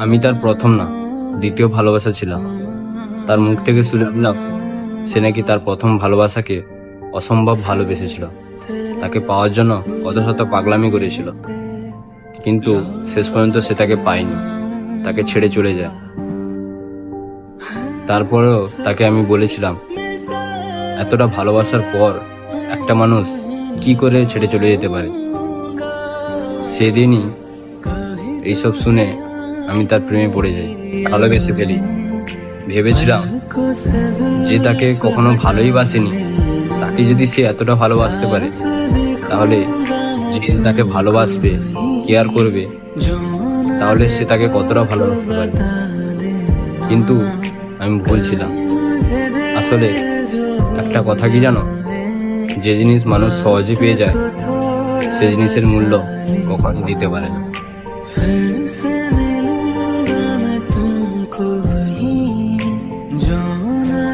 আমি তার প্রথম না, দ্বিতীয় ভালোবাসা ছিলাম। তার মুখ থেকে শুনলাম সে নাকি তার প্রথম ভালোবাসাকে অসম্ভব ভালোবেসেছিল। তাকে পাওয়ার জন্য কত শত পাগলামি করেছিল, কিন্তু শেষ পর্যন্ত সে তাকে পায়নি, তাকে ছেড়ে চলে যায়। তারপরেও তাকে আমি বলেছিলাম, এতটা ভালোবাসার পর একটা মানুষ কি করে ছেড়ে চলে যেতে পারে। সেদিনই এইসব শুনে আমি তার প্রেমে পড়ে যাই, ভালোবেসে ফেলি। ভেবেছিলাম যে তাকে কখনো ভালোই বাসেনি, তাকে যদি সে এতটা ভালোবাসতে পারে, তাহলে যে তাকে ভালোবাসবে, কেয়ার করবে, তাহলে সে তাকে কতটা ভালোবাসতে পারে। কিন্তু আমি ভুল ছিলাম। আসলে একটা কথা কি জানো, যে জিনিস মানুষ সহজে পেয়ে যায়, সে জিনিসের মূল্য কখনো দিতে পারে না। फिर से मिलूंगा मैं तुमको वहीं जो